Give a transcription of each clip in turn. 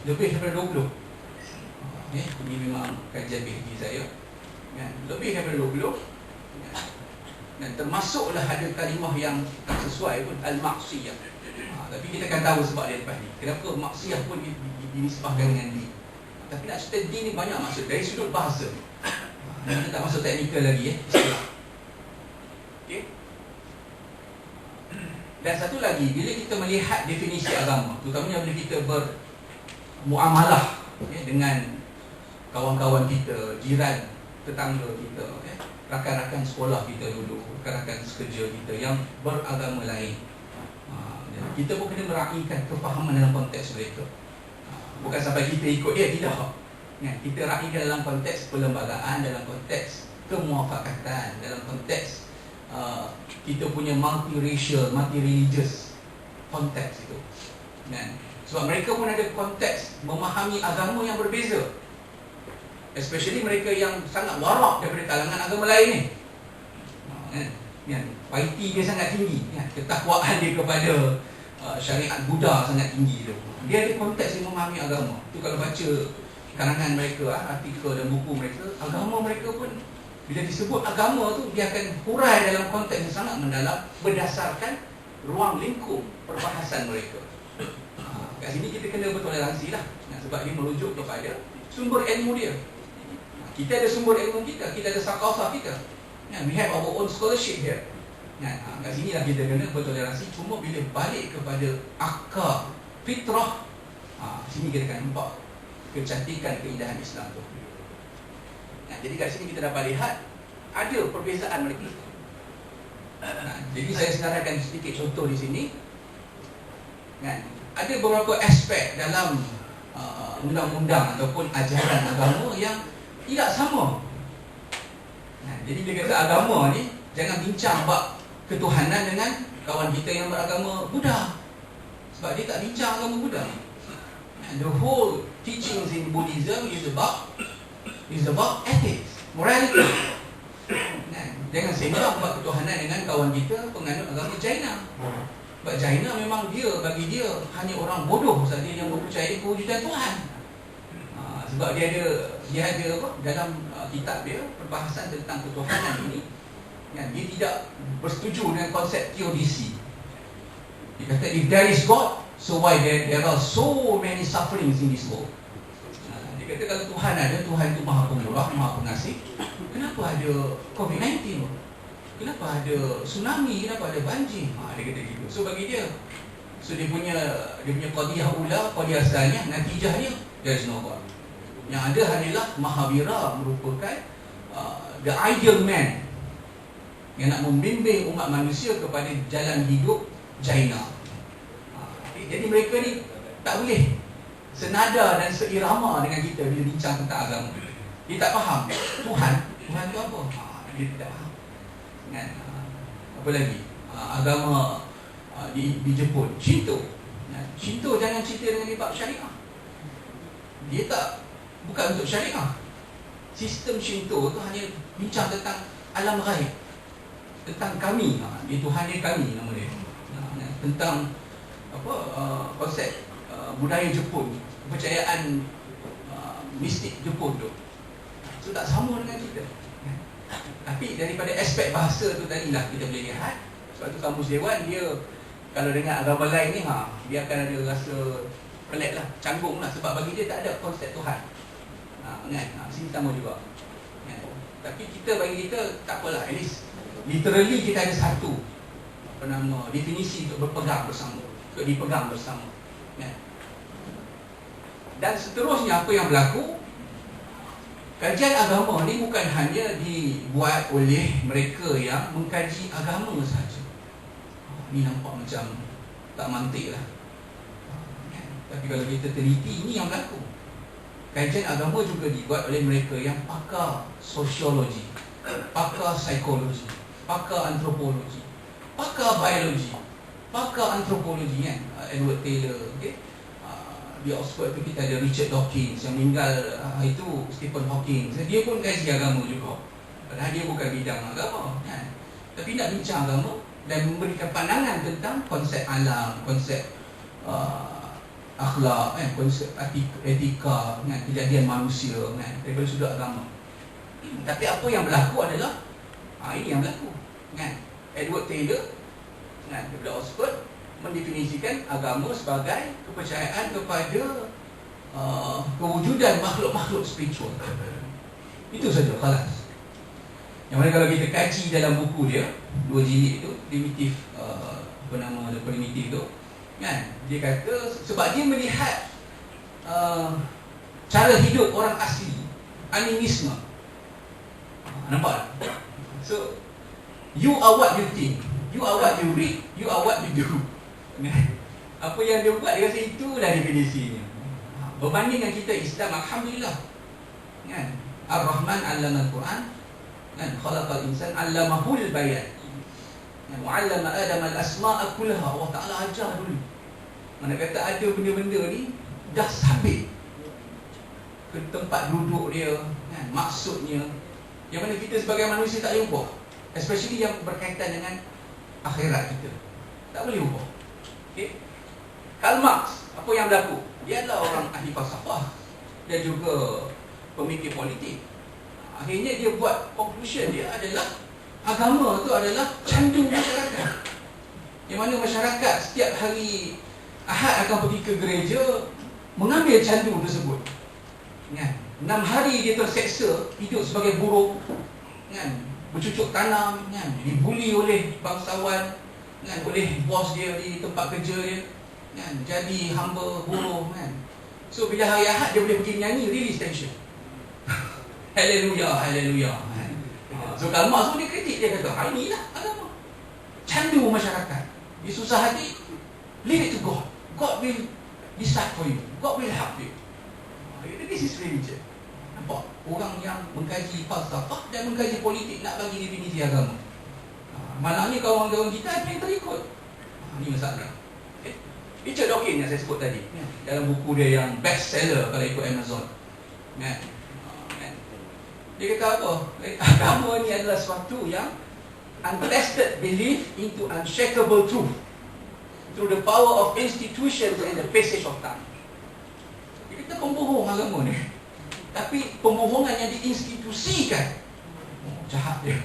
lebih daripada 20. Ini memang kajian PhD saya, kan? Lebih daripada 20, kan? Dan termasuklah ada kalimah yang tak sesuai pun, al-maksiyah. Tapi kita akan tahu sebab dia lepas ni, kenapa maksiyah pun dinisbahkan dengan di. Tapi nak cerita di ni banyak maksud dari sudut bahasa. Kita tak masuk teknikal lagi, istilah. Okay? Dan satu lagi, bila kita melihat definisi agama, terutamanya bila kita bermuamalah dengan kawan-kawan kita, jiran, tetangga kita, rakan-rakan sekolah kita dulu, rakan-rakan sekerja kita yang beragama lain, kita pun kena meraihkan kefahaman dalam konteks mereka. Bukan sampai kita ikut dia, tidak. Kita raihkan dalam konteks perlembagaan, dalam konteks kemuafakatan, dalam konteks kita punya multi-racial, multi-religious konteks itu. Sebab mereka pun ada konteks memahami agama yang berbeza, especially mereka yang sangat warak daripada kalangan agama lain ni. Piety dia sangat tinggi, ketakwaan dia kepada syariat Buddha sangat tinggi tu. Dia ada konteks yang memahami agama. Tu kalau baca karangan mereka, artikel dan buku mereka, agama mereka pun bila disebut agama tu, dia akan hurai dalam konteks yang sangat mendalam berdasarkan ruang lingkup perbahasan mereka. Kat sini kita kena bertoleransi lah, sebab dia merujuk kepada sumber ilmu dia. Kita ada sumber ilmu kita, kita ada sakafah kita. We have our own scholarship here. Kat sini lah kita kena bertoleransi. Cuma bila balik kepada akar fitrah, sini kita akan nampak kecantikan keindahan Islam tu. Jadi kat sini kita dapat lihat ada perbezaan mereka. Jadi saya senaraikan sedikit contoh di sini. Ada beberapa aspek dalam undang-undang ataupun ajaran agama yang tidak sama. Jadi bila kata agama ni, jangan bincang bab ketuhanan dengan kawan kita yang beragama Buddha, sebab dia tak bincang agama Buddha. The whole teachings in Buddhism is about ethics, morality. Jangan sembang bab ketuhanan dengan kawan kita penganut agama Jaina. Sebab Jaina memang bagi dia hanya orang bodoh saja yang mempercayai kewujudan Tuhan. Sebab dia ada apa dalam kitab dia perbahasan tentang ketuhanan ini, dia tidak bersetuju dengan konsep teodisi. Dia kata if there is God, so why there are so many sufferings in this world. Dia kata kalau Tuhan ada, Tuhan itu maha pemurah, maha pengasih, kenapa ada COVID-19? Kenapa ada tsunami? Kenapa ada banjir? Dia kata gitu. So bagi dia, dia punya qadiyah ula, qadiyah asalnya, natijahnya there is no God. Yang ada hanyalah Mahavira, merupakan the ideal man yang nak membimbing umat manusia kepada jalan hidup Jaina. Jadi mereka ni tak boleh senada dan seirama dengan kita bila bincang tentang agama. Dia tak faham Tuhan tu apa. Dia tidak faham. Apa lagi? Agama di Jepun, Shinto. Shinto jangan cerita dengan bab syariah. Dia bukan untuk syariah. Sistem Shinto tu hanya bincang tentang alam ghaib, tentang kami. Dia Tuhan dia kami nama dia. Tentang konsep budaya Jepun, kepercayaan mistik Jepun tu. So tak sama dengan kita. Tapi daripada aspek bahasa tu tadi lah kita boleh lihat. Sebab tu kamus dewan dia kalau dengan agama lain ni dia akan ada rasa pelik lah, canggung lah. Sebab bagi dia tak ada konsep Tuhan. Sini sama juga. Tapi bagi kita tak apalah, at least literally kita ada satu definisi untuk berpegang bersama, untuk dipegang bersama. Dan seterusnya apa yang berlaku, kajian agama ni bukan hanya dibuat oleh mereka yang mengkaji agama sahaja. Ni nampak macam tak mantik lah. Tapi kalau kita teliti, ini yang berlaku. Kajian agama juga dibuat oleh mereka yang pakar sosiologi, pakar psikologi, pakar antropologi, pakar biologi, pakar antropologi kan. Edward Taylor, di Oxford tu kita ada Richard Dawkins yang meninggal itu Stephen Hawking. Dia pun kaji agama juga, padahal dia bukan bidang agama kan. Tapi nak bincang agama dan memberikan pandangan tentang konsep alam, konsep akhlak, konsep etika, kan, kejadian manusia, kan, daripada sudut agama. Tapi apa yang berlaku adalah ini yang berlaku, kan. Edward Taylor, kan, daripada Oxford, mendefinisikan agama sebagai kepercayaan kepada kewujudan makhluk-makhluk spiritual. Itu saja, khalas. Yang mana kalau kita kaji dalam buku dia, 2 jilid itu, primitif, primitif tu, kan, dia kata sebab dia melihat cara hidup orang asli, animisme. Nampak tak? So, you are what you think, you are what you read, you are what you do. Apa yang dia buat, dia rasa itulah definisinya. Berbanding dengan kita Islam, alhamdulillah, kan, Ar-Rahman 'allama al-Quran, kan, khalaqal insan 'allamahul bayan, kan, wa 'allama Adam al-asma'a kullaha. Allah Taala ajar dulu. Mana kata ada benda-benda ni dah sabit ke tempat duduk dia, kan, maksudnya, yang mana kita sebagai manusia tak boleh ubah, especially yang berkaitan dengan akhirat kita, tak boleh ubah. Okay? Karl Marx, apa yang berlaku? Dia adalah orang ahli falsafah dan juga pemikir politik. Akhirnya dia buat conclusion dia adalah agama tu adalah candu masyarakat, yang mana masyarakat setiap hari Ahad akan pergi ke gereja mengambil candu tersebut, kan? 6 hari dia terseksa, hidup sebagai buruh, kan, bercucuk tanam, kan, dibuli oleh bangsawan, kan, oleh bos dia di tempat kerja dia, kan, jadi hamba buruh, kan. So bila hari Ahad dia boleh pergi nyanyi, release tension. Haleluya, haleluya, kan. So Karl Marx pun dia kritik, dia kata inilah agama, candu masyarakat. Dia susah hati, leave it to God. God will decide for you, God will help you. This is religion. Nampak? Orang yang mengkaji falsafah dan mengkaji politik nak bagi definisi agama. Malangnya kawan-kawan kita ada yang terikut. Ini masalah. Richard Dawkins yang saya sebut tadi, dalam buku dia yang best seller kalau ikut Amazon, kan? Dia kata apa? Agama ni adalah sesuatu yang untested belief into unshakable truth through the power of institutions and the passage of time. Dia kata pembohong agama ni, tapi pembohongan yang diinstitusikan, jahat dia.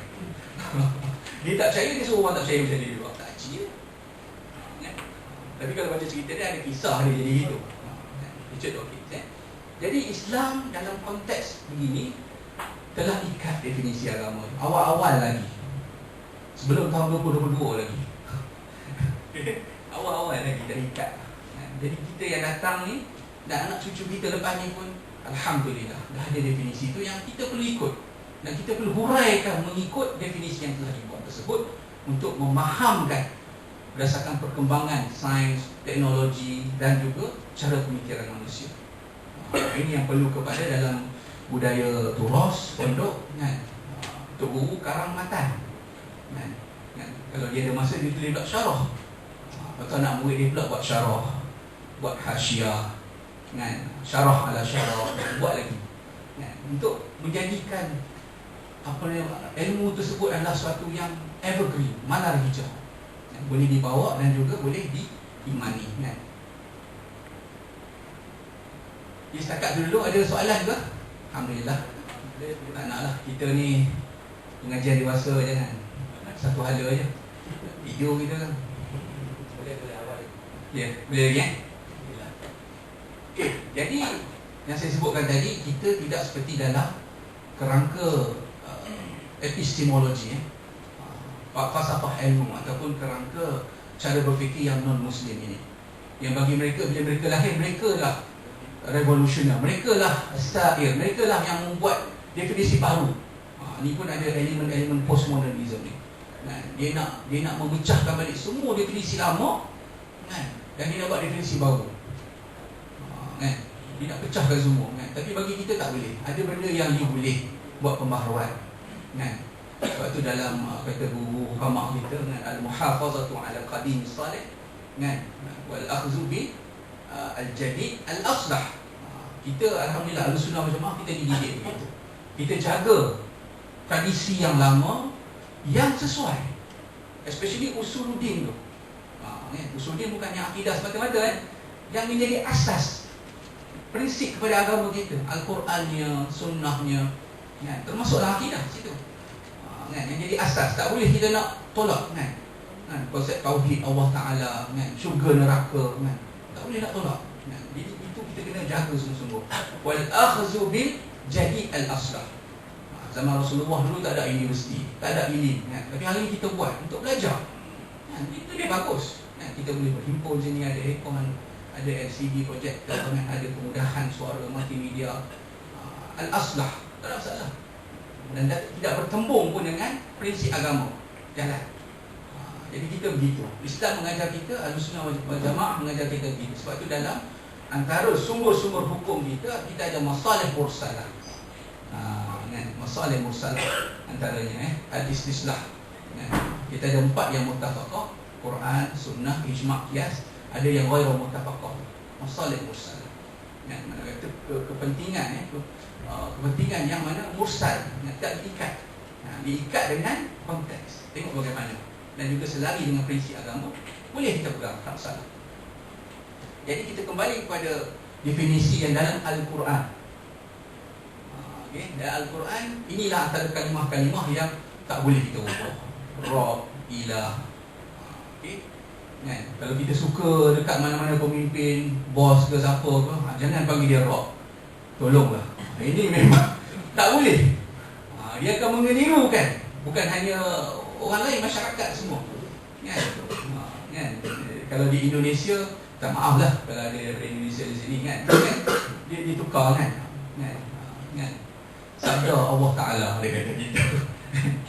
Dia tak percaya, dia suruh orang tak percaya macam dia juga. Tak percaya. Tapi kalau baca cerita dia, ada kisah dia jadi hidup. Richard Dawkins. Jadi Islam dalam konteks begini telah ikat definisi agama awal-awal lagi, sebelum tahun 2022 lagi. Awal-awal lagi dah ikat. Jadi kita yang datang ni dan anak cucu kita lepas ni pun, alhamdulillah, dah ada definisi itu yang kita perlu ikut. Dan kita perlu huraikan mengikut definisi yang telah dibuat tersebut untuk memahamkan berdasarkan perkembangan sains, teknologi dan juga cara pemikiran manusia. Ini yang perlu kepada dalam budaya turos, pondok, kan? Tok Guru karang matan, kan? Kalau dia ada masa, dia tulis pula syarah. Atau nak murid dia pula buat syarah, buat hasyiah, kan? Syarah ala syarah, buat lagi, kan? Untuk menjadikan ilmu tersebut adalah sesuatu yang evergreen, manar hijau, kan? Boleh dibawa dan juga boleh diimani, kan? Jadi setakat dulu ada soalan ke? Alhamdulillah. Tak naklah, kita ni pengajian dewasa je, kan? Satu hala je, video kita kan. Boleh awal. Ya, boleh lagi, Okey, jadi yang saya sebutkan tadi, kita tidak seperti dalam kerangka epistemologi, falsafah ilmu ataupun kerangka cara berfikir yang non-Muslim ini. Yang bagi mereka, bila mereka lahir, mereka lah revolusioner, mereka lah syair, mereka lah yang membuat definisi baru. Ni pun ada elemen-elemen postmodernism ni. Dia nak memecahkan balik semua definisi lama, kan? Dan dia nak buat definisi baru, kan? Dia nak pecahkan semua, kan? Tapi bagi kita tak boleh. Ada benda yang you boleh buat pembaharuan, kan? Sebab tu dalam kata guru hukama kita, kan, al-muhafazatu ala qadim salih, kan, wal akhdhu bi al-jadid al-aslah. Kita alhamdulillah Ahlussunnah wal Jamaah, kita dididik begitu. Kita jaga tradisi yang lama yang sesuai, especially usuluddin tu. Usuluddin bukannya akidah semata-mata, yang menjadi asas prinsip kepada agama kita, Al-Qurannya, sunnahnya, kan? Termasuklah akidah situ. Kan? Yang jadi asas, tak boleh kita nak tolak, kan? Konsep tauhid Allah Ta'ala, kan? Syurga neraka, kan? Tak boleh nak tolak, kan? Jadi itu kita kena jaga sungguh-sungguh. Wal akhzu bil jadi al-aslah. Zaman Rasulullah dulu tak ada universiti, tak ada ini, kan? Tapi hari ini kita buat untuk belajar, kan? Itu dia bagus, kan? Kita boleh berhimpun sini, ada aircon, ada LCD projector, ada kemudahan suara multimedia, al-aslah, tak ada masalah. Dan tidak bertembung pun dengan prinsip agama, jalan. Jadi kita begitu. Islam mengajar kita, Ahlussunnah wal Jamaah mengajar kita begitu. Sebab itu dalam antara sumber-sumber hukum kita, kita ada masalih mursalah. Masalih mursalah antaranya al-istislah. Kita ada 4 yang muttafaqah, Quran, sunnah, ijma', qiyas. Ada yang ghairu muttafaqah, masalih mursalah. Mana kata kepentingan kepentingan yang mana mursal, tak diikat. Diikat dengan konteks. Tengok bagaimana. Dan juga selari dengan prinsip agama, boleh kita pegang, tak salah. Jadi kita kembali kepada definisi yang dalam Al-Quran. Dalam Al-Quran, inilah antara kalimah-kalimah yang tak boleh kita ubah. Rabb, ilah. Kan? Kalau kita suka dekat mana-mana pemimpin, bos ke siapa ke, jangan panggil dia Rabb. Tolonglah. Ini memang tak boleh. Dia akan mengenirukan, bukan hanya orang lain, masyarakat semua. Kan? Kan? Kalau di Indonesia, tak maaf lah kalau ada daripada Indonesia di sini, kan? Dia tukar, kan? Kan? Sabda Allah Ta'ala, dia kata kita.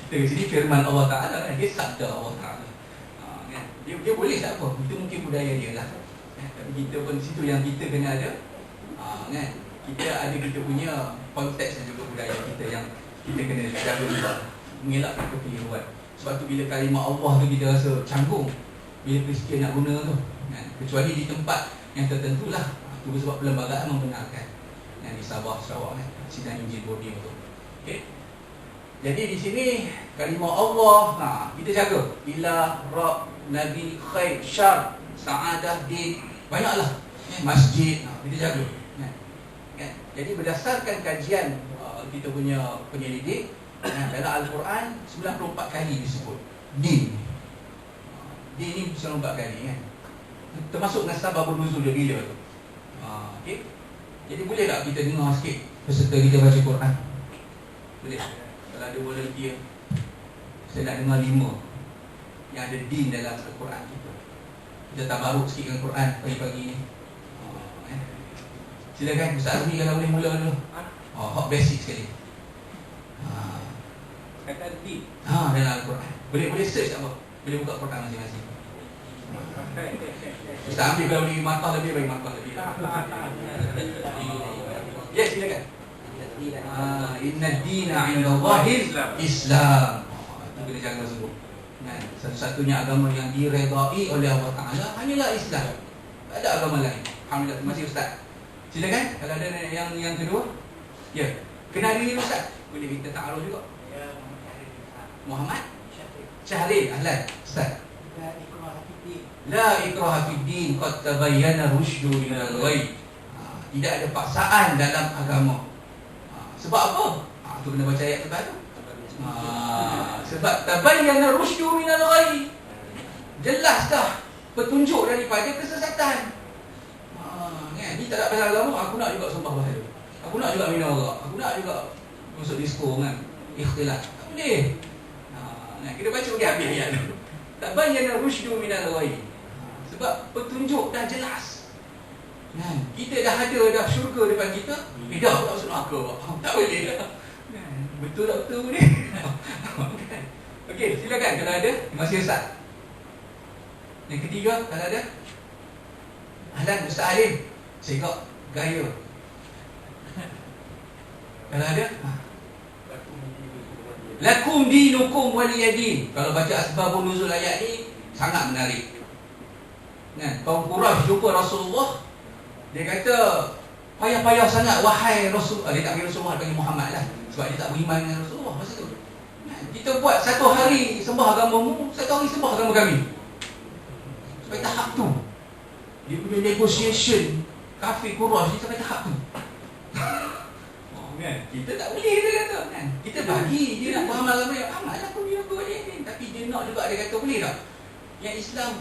Kita di sini firman Allah Ta'ala, kan? Dia sabda Allah Ta'ala. Dia boleh tak apa, itu mungkin budaya dia lah. Tapi kita pun situ yang kita kena ada, kan? Kita ada kita punya konteks dan juga budaya kita yang kita kena jaga juga, mengelakkan kekeliruan. Sebab tu bila kalimah Allah tu kita rasa canggung bila Kristian nak guna tu, kan? Kecuali di tempat yang tertentu lah. Itu sebab perlembagaan membenarkan, yang di Sabah, Sarawak, kan? Sidang Injil Borneo tu. Okay? Jadi di sini kalimah Allah, kita jaga. Ilah, Rabb, Nabi, Khair, Syar, Sa'adah, Din, banyaklah. Masjid, kita jaga. Kan? Jadi berdasarkan kajian kita punya penyelidik, dalam Al-Quran 94 kali disebut Din. Din ni 94 kali, kan? Termasuk dengan sabab nuzul dia bila tu. Okay? Jadi boleh tak kita dengar sikit peserta kita baca Quran? Boleh? Kalau ada volunteer, saya nak dengar 5 yang ada din dalam Al-Quran kita. Kita tabaruk sikit dengan Quran pagi-pagi ni. Silakan Ustaz Azmi kalau boleh mula dulu. Hot basic sekali. Kata din. Dalam Al-Quran. Boleh search tak apa? Boleh buka Quran masing-masing. Ustaz ambil kalau bagi markah lebih, bagi markah lebih. Ya, silakan. Inna dina 'inda Allahil Islam. Itu kena jaga sungguh. Satu-satunya agama yang diredai oleh Allah Ta'ala hanyalah Islam. Tak ada agama lain. Alhamdulillah. Terima kasih Ustaz. Silakan. Kalau ada yang kedua. Ya. Kenal diri Ustaz. Boleh kita ta'aruf juga. Muhammad Syahril. Ahlan. Ustaz. La ikraha fid din, qad tabayyana rusydu minal ghayy. Tidak ada paksaan dalam agama. Sebab apa? Tu kena baca ayat lepas tu. Sebab tabayyana rusydu minal ghayy. Jelas dah petunjuk daripada kesesatan. Ni tak ada pasal agama, aku nak juga sembah bahaya. Aku nak juga minum arak. Aku nak juga masuk disco, kan? Ikhtilat. Tak boleh. Kita baca pergi habis ayat tu. Tabayyana rusydu minal ghayy. Sebab petunjuk dah jelas. Kita dah ada syurga depan kita. Dah tak masuk neraka. Tak boleh dah. Betul tak betul ni? Okey, silakan kalau ada. Terima kasih Ustaz. Yang ketiga, kalau ada. Ahlan Ustaz Alim. Cekak gaya. Kalau ada. Lakum dinukum waliyadin. Kalau baca asbabun nuzul ayat ni sangat menarik. Kaum Quraisy jumpa Rasulullah, dia kata, payah-payah sangat wahai Rasul. Dia tak panggil Rasulullah, dia panggil Muhammad lah. Sebab dia tak beriman dengan Rasulullah masa tu. Kita buat satu hari sembah agamamu, satu hari sembah agama kami. Supaya tahap tu. Dia punya negotiation kafir Quraisy sampai tahap tu. Kan? Kita tak boleh dia kata kan. Kita bagi dia nak beramal agama yang amal aku dia buat ni. Tapi dia nak juga dia kata boleh tak? Yang Islam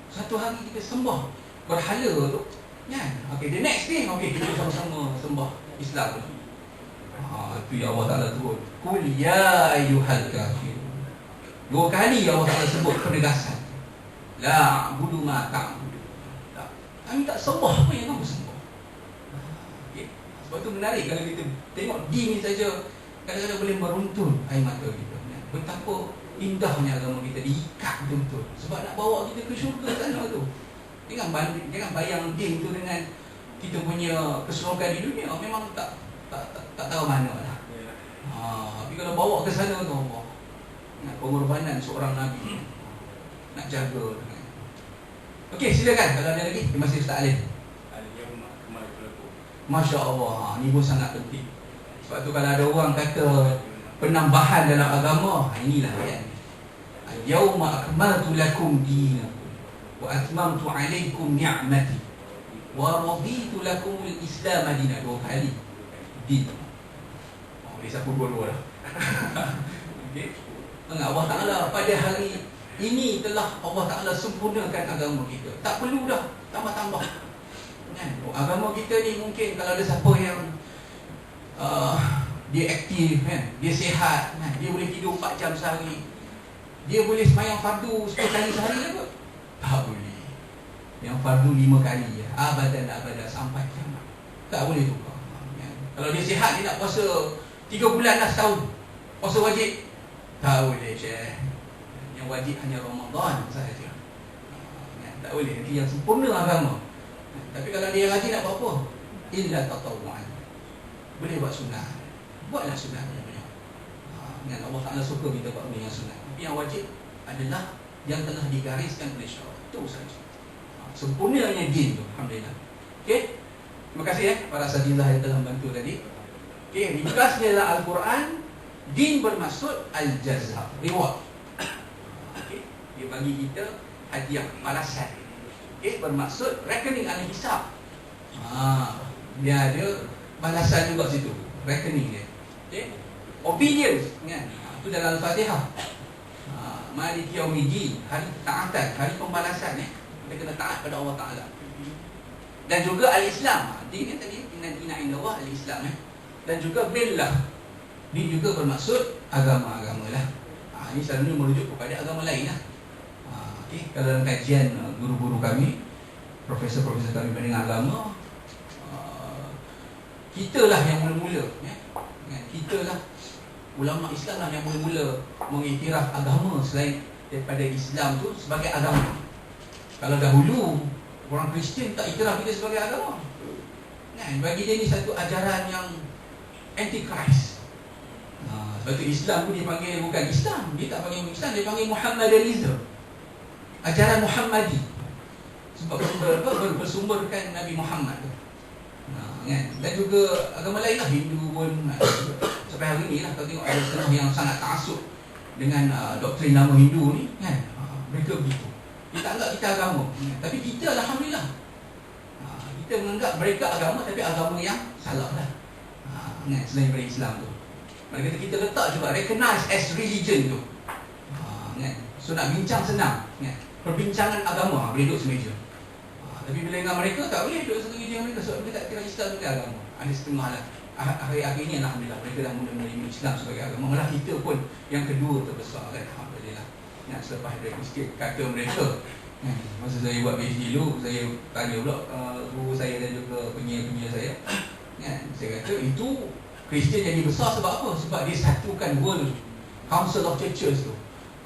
satu hari kita sembah berhala tu kan. Okey, the next day okey kita sama-sama sembah Islam tu. Itu yang Allah Taala turun. Qul ya ayyuhal kafirun. 2 kali Allah Taala sebut penegasan. La a'budu ma ta'budu. Kami tak sembah apa yang kamu sembah. Sebab tu menarik kalau kita tengok din ni saja kadang-kadang boleh meruntun air mata kita. Betapa indahnya agama kita diikat betul-betul. Sebab nak bawa kita ke syurga sana tu. Jangan bayang din tu dengan kita punya keseronokan di dunia. Memang tak tahu mana lah. Tapi kalau bawa ke sana tu Allah, nak pengorbanan seorang Nabi, nak jaga. Okey, silakan kalau ada lagi. Terima kasih Ustaz Alif. Masya Allah, ni pun sangat penting. Sebab tu kalau ada orang kata penambahan dalam agama, inilah ayat ni. Al-yawma akmaltu lakum dinakum wa atmamtu alaikum ni'mati wa raditu lakum al-islam madinah. 2 kali din. Boleh sapu dua-dua lah. Okay. Allah Ta'ala pada hari ini telah Allah Ta'ala sempurnakan agama kita. Tak perlu dah tambah-tambah kan? Agama kita ni mungkin kalau ada siapa yang dia aktif kan, dia sihat kan? Dia boleh tidur 4 jam sehari, dia boleh sembahyang fardu 10 kali sehari ke? Tak boleh. Yang fardu 5 kali ya. Abadan sampai kiamat. Tak boleh tukar kan? Kalau dia sihat, dia nak puasa 3 bulan dah setahun, puasa wajib, tak boleh Syekh. Yang wajib hanya Ramadan sahaja kan? Tak boleh. Nanti yang sempurna agama. Tapi kalau dia rajin nak buat apa? Illa tatawu'an. Boleh buat sunnah. Buatlah sunnah banyak-banyak. Kan Allah Ta'ala suka kita buat benda yang sunnah. Tapi yang wajib adalah yang telah digariskan oleh syarak. Itu sahaja. Sempurnanya din tu. Alhamdulillah. Okey. Terima kasih para asatizah yang telah membantu tadi. Okey, ringkasnya adalah Al-Quran. Din bermaksud al-jazaa, reward. Okey, dia bagi kita hadiah, balasan. Okey, bermaksud reckoning al-hisab. Dia ada balasan juga situ, reckoning dia. Okey, obedience kan. Itu dalam Al-Fatihah. Maliki yaumiddin, hari ketaatan, hari pembalasan kita kena taat pada Allah Taala. Dan juga al-Islam. Din ni tadi inna indallah al-Islam Dan juga billah. Ini juga bermaksud agama-agama lah. Ini selalunya merujuk kepada agama lain lah. Okay. Kalau dalam kajian guru-guru kami, profesor-profesor kami dengan agama, kita lah yang mula-mula ya? Kita lah ulama Islam lah yang mula-mula mengiktiraf agama selain daripada Islam tu sebagai agama. Kalau dahulu orang Kristian tak iktiraf kita sebagai agama bagi dia ni satu ajaran yang anti-Christ. Sebab tu Islam pun dipanggil bukan Islam. Dia tak panggil Islam, dia panggil Muhammadanism, ajaran Muhammadi. Sebab bersumberkan Nabi Muhammad tu. Kan? Dan juga agama lain lah, Hindu pun sampai hari ni lah. Kalau tengok ada setengah yang sangat ta'asub dengan doktrin nama Hindu ni kan? Mereka begitu. Dia tak anggap kita agama tapi kita Alhamdulillah kita menganggap mereka agama, tapi agama yang salah lah kan? Selain daripada Islam tu mereka kata kita letak juga recognize as religion tu kan? So nak bincang senang kan? Perbincangan agama boleh duduk semeja tapi bila dengan mereka tak boleh duduk semeja mereka sebab mereka tak kira Islam sebagai agama. Ada setengah lah akhir-akhir ni Alhamdulillah mereka dah mula menerima Islam sebagai agama. Malah kita pun yang kedua terbesar kan? Alhamdulillah. Selepas dari sikit kata mereka masa saya buat PhD dulu, saya tanya pula guru saya dan juga penyiar-penyiar saya kan? Saya kata itu Kristian jadi besar sebab apa? Sebab dia satukan World Council of Churches tu.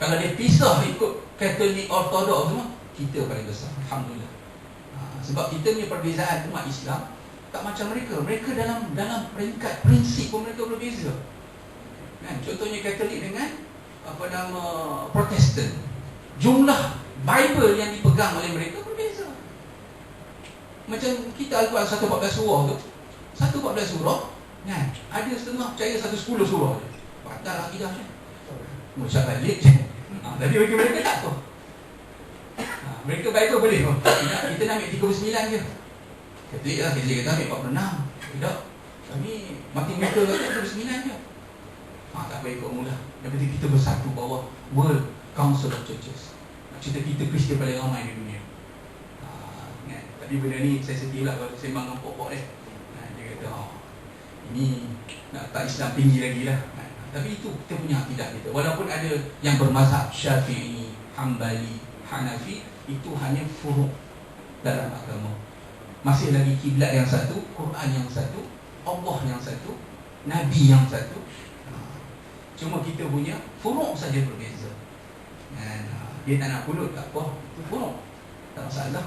Kalau dia pisah ikut Katolik, Orthodox semua, kita paling besar. Alhamdulillah. Sebab kita punya perbezaan umat Islam tak macam mereka. Mereka dalam peringkat prinsip pun mereka berbeza kan? Contohnya Katolik dengan Protestan, jumlah Bible yang dipegang oleh mereka berbeza. Macam kita Al-Quran 114 surah tu, 114 surah kan? Ada setengah percaya 110 surah je. Batal akidah je. Macam balik je. Tapi bagi mereka tak tahu. Mereka Bible boleh. Kita nak ambil 39 je. Kata lah, kita kata ambil 46. Tidak. Kami mati mereka kata 39 je. Tak baik ikut mula. Yang penting kita bersatu bawah World Council of Churches. Cerita kita Kristian paling ramai di dunia. Kan? Tapi benda ni saya sedih lah kalau sembang dengan pokok dia kata, ini nak tak Islam tinggi lagi lah. Tapi itu kita punya akidah kita. Walaupun ada yang bermazhab Syafi'i, Hambali, Hanafi, itu hanya furuk dalam agama. Masih lagi kiblat yang satu, Quran yang satu, Allah yang satu, Nabi yang satu. Cuma kita punya furuk saja berbeza. Dia tak nak pulut, tak apa, itu furuk, tak masalah.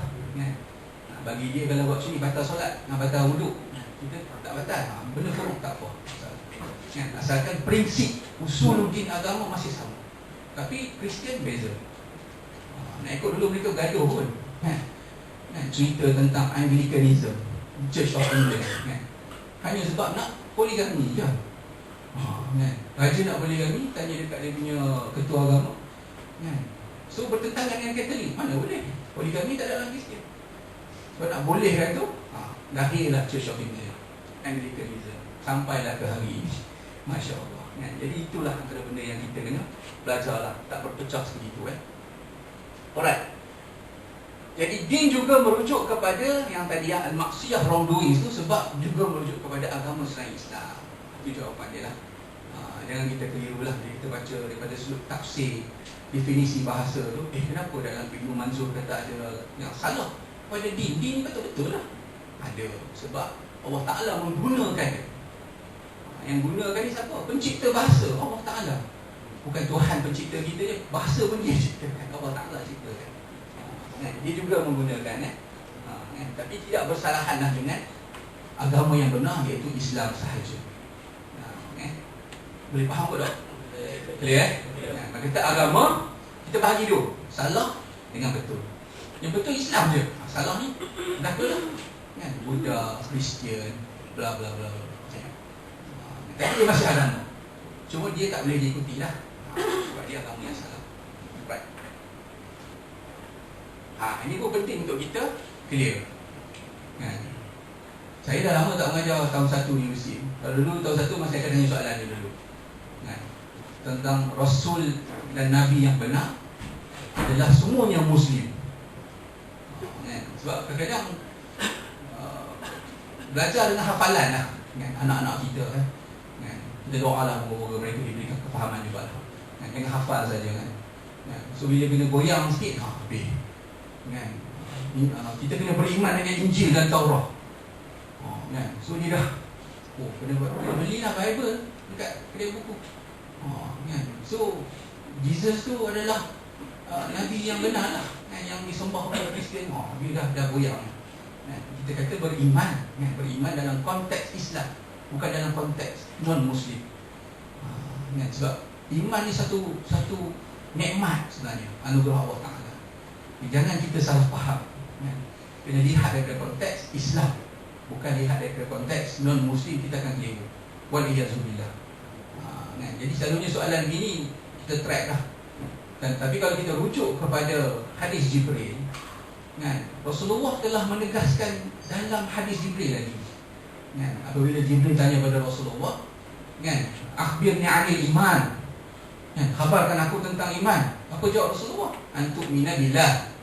Bagi dia kalau buat sini batal solat, batal wuduk, kita tak batal. Benda furuk tak apa. Asalkan prinsip usuluddin agama masih sama. Tapi Kristian beza. Nak ikut dulu mereka gaduh pun. Cerita tentang Anglicanism, Church of England. Hanya sebab nak poligami je. Raja nak poligami, tanya dekat dia punya ketua agama. So bertentangan dengan Katolik, mana boleh? Poligami tak ada dalam Kristian. Sebab nak bolehkan tu, lahirlah Church of England, Anglicanism, sampailah ke hari ini. Masya Allah. Jadi itulah antara benda yang kita kena belajarlah, tak berpecah sebegitu. Alright. Jadi din juga merujuk kepada yang tadi al-maksiyah, wrongdoing itu, sebab juga merujuk kepada agama selain Islam. Itu jawapan dia lah. Jangan kita keliru lah. Kita baca daripada sudut tafsir, definisi bahasa tu, kenapa dalam Ibnu Manzur kata ada yang salah pada din? Din betul-betul lah ada. Sebab Allah Ta'ala menggunakan dia. Yang gunakan ni siapa? Pencipta bahasa, Allah Ta'ala. Bukan Tuhan pencipta kita je, bahasa pun dia ciptakan, Allah Ta'ala ciptakan. Dia juga menggunakan tapi tidak bersalahan lah dengan agama yang benar, iaitu Islam sahaja. Boleh faham ke tak? Clear Maka kita agama, kita bahagi dulu salah dengan betul. Yang betul Islam je, salah ni dah betul lah. Buddha, Kristian, bla bla bla. Tapi dia masih agama, cuma dia tak boleh diikuti lah, sebab dia agama yang salah. Right. Ini pun penting untuk kita clear. Saya dah lama tak mengajar tahun 1 di universiti. Kalau dulu tahun 1 masih akan tanya soalan dia dulu tentang Rasul dan Nabi yang benar adalah semuanya Muslim. Sebab kadang-kadang belajar dengan hafalan lah anak-anak kita kita doa lah moga mereka diberikan kefahaman juga lah. Jangan hafal saja So bila kena goyang sikit, habis kita kena beriman dengan Injil dan Taurat. So dia dah kena belilah Bible dekat kedai buku. So Jesus tu adalah Nabi yang benar lah, yang disembah oleh Kristian. Dia dah goyang. Kita kata beriman, beriman dalam konteks Islam, bukan dalam konteks non-Muslim. Sebab iman ni satu nikmat sebenarnya, anugerah Allah Ta'ala. Jangan kita salah faham. Kena lihat daripada konteks Islam, bukan lihat daripada konteks non-Muslim, kita akan keliru. Waliyazubillah. Jadi selalunya soalan begini kita track lah. Tapi kalau kita rujuk kepada hadis Jibril, Rasulullah telah menegaskan dalam hadis Jibril lagi. Apabila Jibril tanya pada Rasulullah, akhbirni 'anil iman, khabarkan aku tentang iman. Apa jawab Rasulullah? Antu'mina billah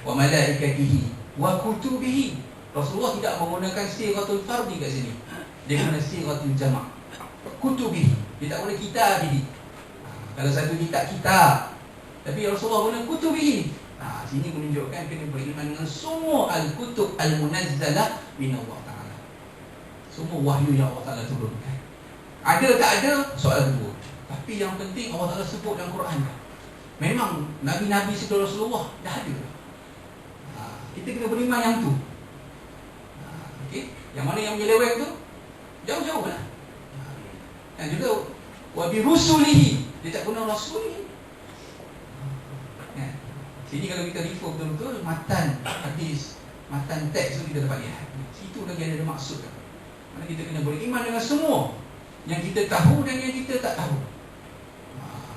wa malaikatihi wa kutubihi. Rasulullah tidak menggunakan sighatul fardhi kat sini. Dia guna sighatul jama'. Kutubihi. Dia tak guna kitabihi. Kalau satu kitab, tapi Rasulullah guna kutubihi. Sini menunjukkan kena beriman dengan semua al-kutub al-munazzalah min Allah Ta'ala. Semua wahyu yang Allah Ta'ala turunkan. Ada tak ada, soalan kedua. Tapi yang penting Allah Ta'ala sebut dalam Quran. Memang Nabi-Nabi sebelum Rasulullah dah ada. Kita kena beriman yang tu. Okay? Yang mana yang menyeleweng tu, jauh-jauh lah. Dan juga wabi rusulihi, dia tak guna rasulihi. Sini kalau kita refer betul-betul matan hadis, matan teks tu kita dapat lihat. Situ lagi ada maksud. Mana kita kena beriman dengan semua yang kita tahu dan yang kita tak tahu.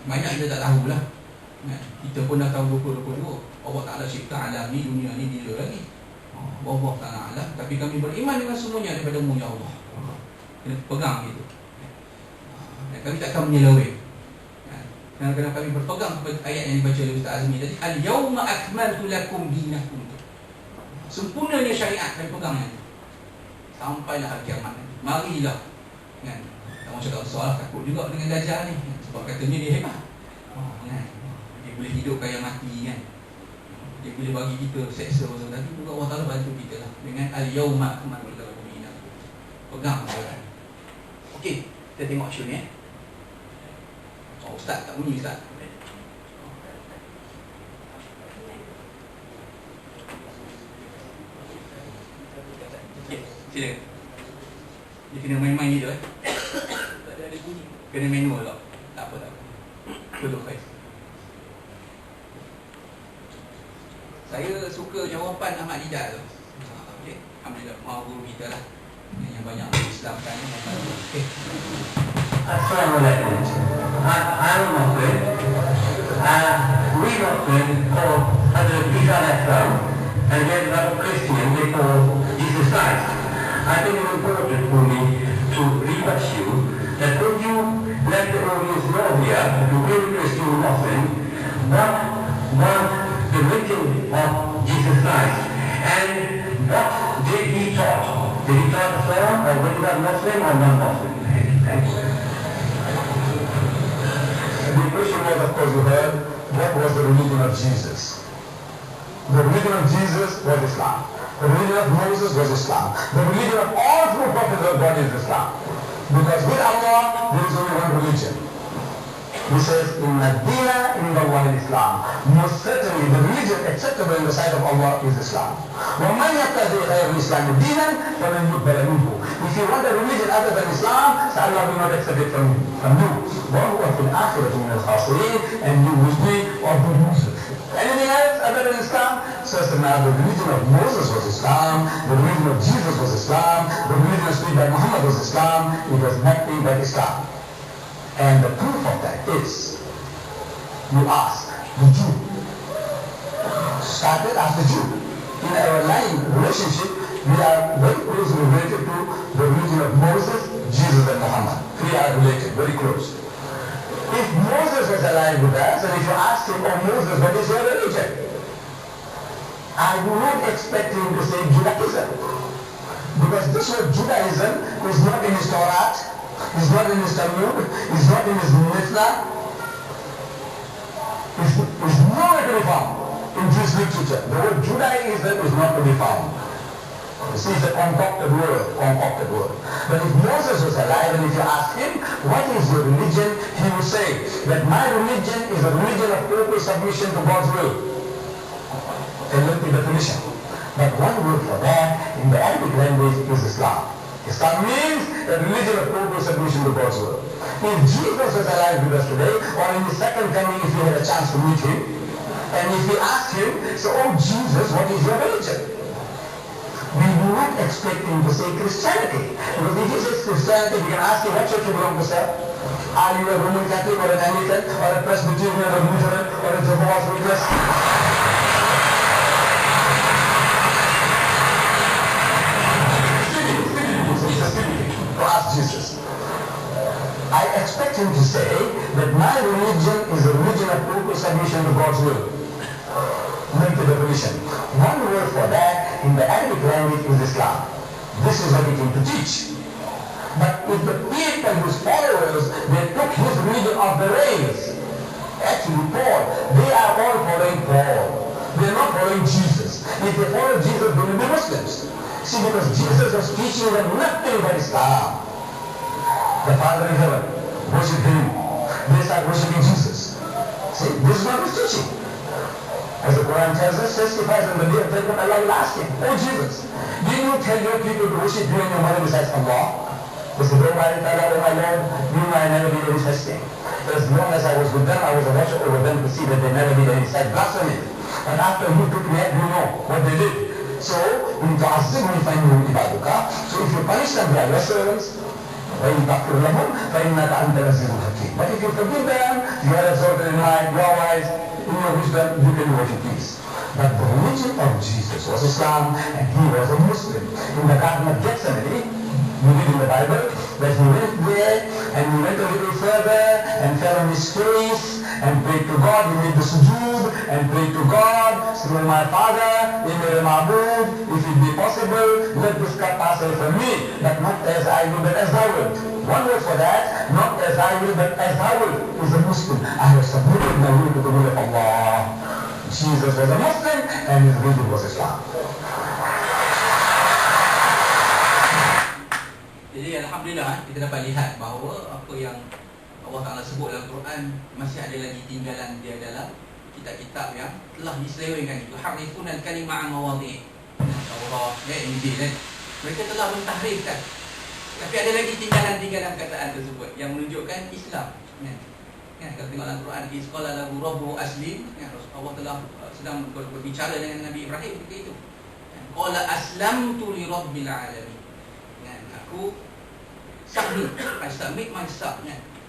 Banyak kita tak tahulah. Kita pun dah tahun 2022. Allah Ta'ala cipta alam ni, dunia ni bila lagi? Allah Ta'ala. Tapi kami beriman dengan semuanya daripada-Mu ya Allah. Kena pegang gitu. Dan kami takkan menyeleweng. Kerana kami berpegang kepada ayat yang dibaca oleh Ustaz Azmi tadi, al-yawma akmaltu lakum dinakum. Sempurnanya syariat kami pegangnya. Sampailah hari kiamat. Marilah. Kan? Tak mahu cakap soal takut juga dengan Dajjal ni. Sebab katanya dia hebat. Kan? Dia boleh hidup kaya mati kan. Dia boleh bagi kita seksa macam tadi. Juga Allah Ta'ala bantu kita lah. Dengan al-yawma akmaltu lakum dinakum. Pegang kan. Okey, kita tengok show ni Ustaz tak bunyi Ustaz. Silakan. Dia kena main-main je tak ada bunyi. Kena manual tak? Tak apa. Betul Faiz. Saya suka jawapan Ahmad Didat tu. Okay. Alhamdulillah, mahu guru kita lah yang banyak Islam kan. Okay. Assalamualaikum. I'm Muslim. We Muslim call Hazrat Isa al-Islam, and there's a lot of Christians they call Jesus Christ. I think it's important for me to reassure you that when you let the audience know here, to really Christian Muslim, what was the religion of Jesus Christ, and what did he taught? Did he taught Islam, or whether he was Muslim or non-Muslim? Thank you. The question was, of course, you heard, what was the religion of Jesus? The religion of Jesus was Islam. The religion of Moses was Islam. The religion of all true prophets of God is Islam. Because with Allah, there is only one religion. He says, Inna Dina Inda Allah Islam. Most certainly, the religion acceptable in the sight of Allah is Islam. وَمَنْ يَتَّخِذْ غَيْرَ الْإِسْلَامِ دِينًا فَلَنْ يُقْبَلَ مِنْهُ. If you want a religion other than Islam, so Allah will not accept it from you. وَهُوَ فِي الْآخِرَةِ مِنَ الْخَاسِرِينَ. And you will be of the losers. Anything else other than Islam? So now the religion of Moses was Islam, the religion of Jesus was Islam, the religion of by Muhammad was Islam. It was nothing but Islam. And the proof of that is, you ask the Jew. Started as the Jew. In our line relationship, we are very closely related to the religion of Moses, Jesus and Muhammad. We are related, very close. If Moses was alive with us, and if you ask him, oh Moses, what is your religion? I do not expect him to say Judaism. Because this word Judaism is not in his Torah, is not in his Talmud, is not in his Mishnah, is nowhere to be found in Jewish literature. The word Judaism is not to be found. You see, it's a concocted word. But if Moses was alive and if you ask him, what is your religion? He will say that my religion is a religion of total submission to God's will. A lengthy definition. But one word for that in the Arabic language is Islam. Islam means a religion of total submission to God's will. If Jesus was alive with us today, or in his second coming if you had a chance to meet him, and if we ask him, so, oh Jesus, what is your religion? We do not expect him to say Christianity. Because if he says Christianity, we can ask him, what church you belong to, sir? Are you a Roman Catholic or an Anglican, or a Presbyterian, or a Lutheran, or a Jehovah's Witness? To ask Jesus. I expect him to say that my religion is a religion of total submission to God's will. Make the definition. One word for that in the Arabic language is Islam. This is what he came to teach. But if the people, his followers, they took his religion off the rails, actually Paul, they are all following Paul. They are not following Jesus. If they follow Jesus, they will be Muslims. See, because Jesus was teaching them nothing but Islam. The Father in heaven, worship him. They start worshiping Jesus. See, this is what he's teaching. As the Quran tells us, testifies on the day of judgment, Allah will ask him, oh Jesus, did you tell your people to worship you and your mother besides Allah? He said, oh my Lord, you know I never did any such thing. As long as I was with them, I was a watcher over them to see that they never did any such blasphemy. And after you took me out, you know what they did. So, in ta'azzibhum fa innahum ibaduka. So if you punish them, they are your servants. وإن تغفر لهم فإنك أنت العزيز الحكيم. But if you forgive them, you are exalted in life, your wise, in your wisdom, you can do what you please. But the religion of Jesus was Islam, and he was a Muslim. In the Garden of Gethsemane, we read in the Bible that he went there and he went a little further and fell on his face and prayed to God. He made the sujood and prayed to God, saying, my Father, Imam Ma'bud, if it be possible, let this cup pass away from me, but not as I will, but as thou wilt. One word for that, not as I will, but as thou wilt, is a Muslim. I have submitted my will to the will of Allah. Jesus was a Muslim and his religion was Islam. Jadi Alhamdulillah kita dapat lihat bahawa apa yang Allah Ta'ala sebut dalam Quran masih ada lagi tinggalan dia dalam kitab-kitab yang telah diselewengkan itu. Harifun al-kalimah an-mawadhi' Taurat, Injil kan. Mereka telah mentahrifkan. Tapi ada lagi tinggalan-tinggalan kataan tersebut yang menunjukkan Islam kan. Kalau tengok dalam Quran, Isqala lahu rabbuhu aslim, Allah telah sedang berbicara dengan Nabi Ibrahim ketika itu. Qala aslamtu li rabbil alamin. Aku submit myself,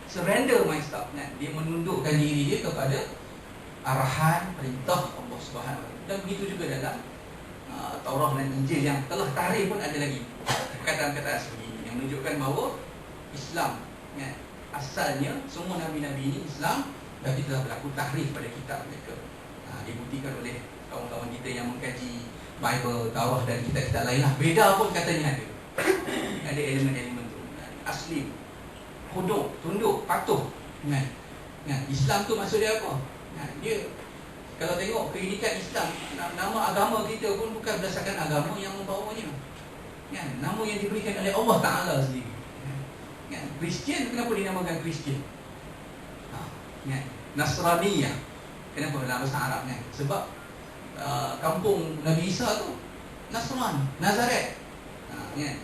surrender myself. Dia menundukkan diri dia kepada arahan perintah Allah Subhanahu Wa Taala. Dan begitu juga dalam Taurat dan Injil yang telah tahrif pun ada lagi perkataan-perkataan seperti ini yang menunjukkan bahawa Islam asalnya semua nabi-nabi ini Islam, tapi telah berlaku tahrif pada kitab mereka. Dibuktikan oleh kawan-kawan kita yang mengkaji Bible, Taurat dan kitab-kitab lain lah. Beda pun katanya ada. Ada elemen-elemen tu. Asli, huduk, tunduk, patuh. Islam tu maksud dia apa? Dia kalau tengok pendidikan Islam, nama agama kita pun bukan berdasarkan agama yang membawanya. Nama yang diberikan oleh Allah Ta'ala sendiri. Kristian, kenapa dinamakan Kristian? Nasraniyah, kenapa dalam bahasa Arab? Sebab kampung Nabi Isa tu Nasran, Nazaret.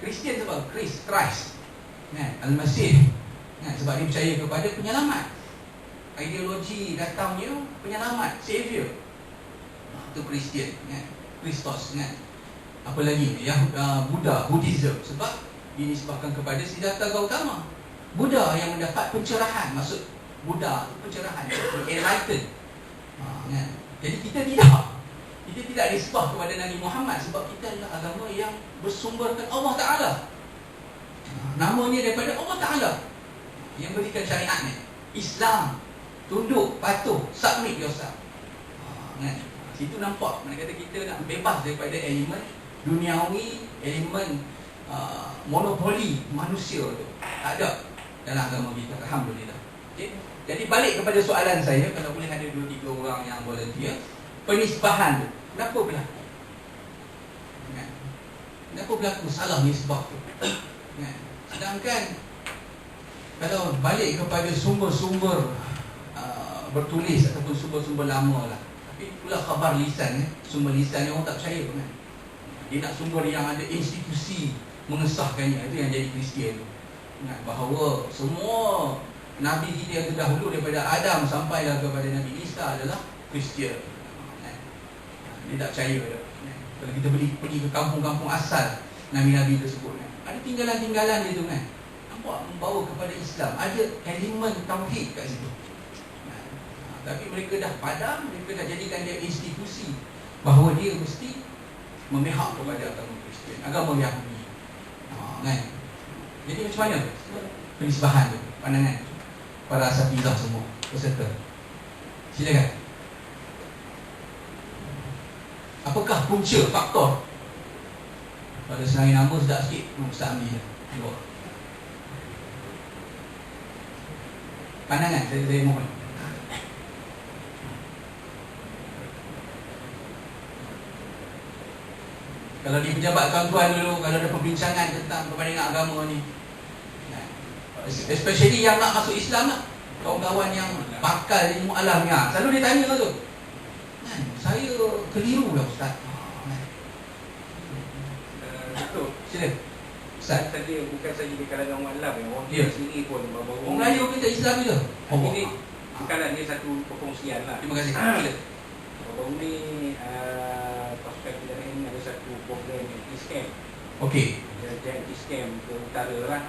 Kristian sebab Christ, Al-Masih, sebab dia percaya kepada penyelamat. Ideologi datangnya penyelamat, Savior. Itu Kristian, Kristus. Apa lagi? Buddha, Buddhism, sebab dinisbahkan kepada Siddhartha Gautama, Buddha yang mendapat pencerahan. Maksud Buddha pencerahan, enlightened. Jadi kita tidak disebah kepada Nabi Muhammad sebab kita adalah agama yang bersumberkan Allah Ta'ala. Namanya daripada Allah Ta'ala yang berikan syariatnya. Islam, tunduk, patuh, submit yourself. Situ nampak mana kata kita nak bebas daripada elemen duniawi, elemen monopoli manusia tu. Tak ada dalam agama kita, Alhamdulillah. Okay? Jadi balik kepada soalan saya, kalau boleh ada 2-3 orang yang volunteer, penisbahan tu kenapa berlaku? Kenapa berlaku salah nisbah tu? Sedangkan kalau balik kepada sumber-sumber bertulis ataupun sumber-sumber lama lah, tapi pula khabar lisan, sumber lisan yang orang tak percaya pun kan. Dia nak sumber yang ada institusi mengesahkannya. Itu yang jadi Kristian tu. Bahawa semua Nabi kita yang terdahulu daripada Adam sampailah kepada Nabi Isa adalah Kristian. Dia tak percaya dah. Kalau kita pergi ke kampung-kampung asal Nabi-Nabi tersebut, ada tinggalan-tinggalan dia tu kan. Nampak membawa kepada Islam. Ada elemen tauhid kat situ. Tapi mereka dah padam, mereka dah jadikan dia institusi bahawa dia mesti memihak kepada agama Kristian, agama Yahudi. Kan? Jadi macam mana penisbahan tu, pandangan para asatidzah semua peserta? Silakan. Apakah punca, faktor? Pada senang nama sedap sikit, Ustaz ambil je. Pandangan, saya mohon. Kalau di pejabat tuan-tuan dulu, kalau ada perbincangan tentang perbandingan agama ni, especially yang nak masuk Islam lah, kawan-kawan yang bakal ilmu alamnya, selalu dia tanya tu, saya keliru lah Ustaz. Betul. Sila Ustaz. Tadi bukan saja di kalangan orang Alam, orang sendiri pun orang Melayu kita Islam juga. Ini bukanlah dia satu perkongsian lah. Terima kasih. Sila. Baru ni pasukan pilihan ini ada satu program anti-scam. Okey. Dia anti-scam ke utara lah.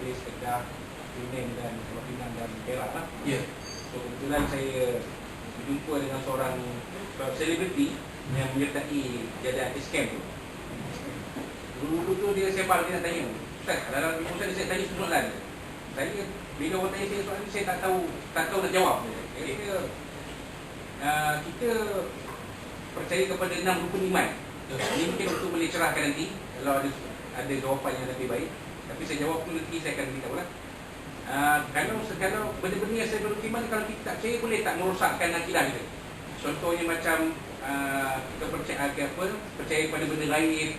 Perlis, Kedah, Penang dan Pulau Pinang dan Perak lah. Ya. So kebetulan saya berjumpa dengan seorang selebriti yang menyertai jadah Escam tu. Dulu tu dia sempat dia nak tanya, Ustaz, dalam Ustaz saya tanya soalan. Saya bila orang tanya saya soalan ni saya tak tahu nak jawab. Jadi kita percaya kepada 6 rukun iman. Ini mungkin untuk boleh cerahkan nanti kalau ada jawapan yang lebih baik. Tapi saya jawab pun nanti saya akan beritahu lah. Kalau benda-benda yang saya beriman, kalau kita tak percaya, boleh tak merosakkan akidah kita. Contohnya macam kita percaya pada benda gaib,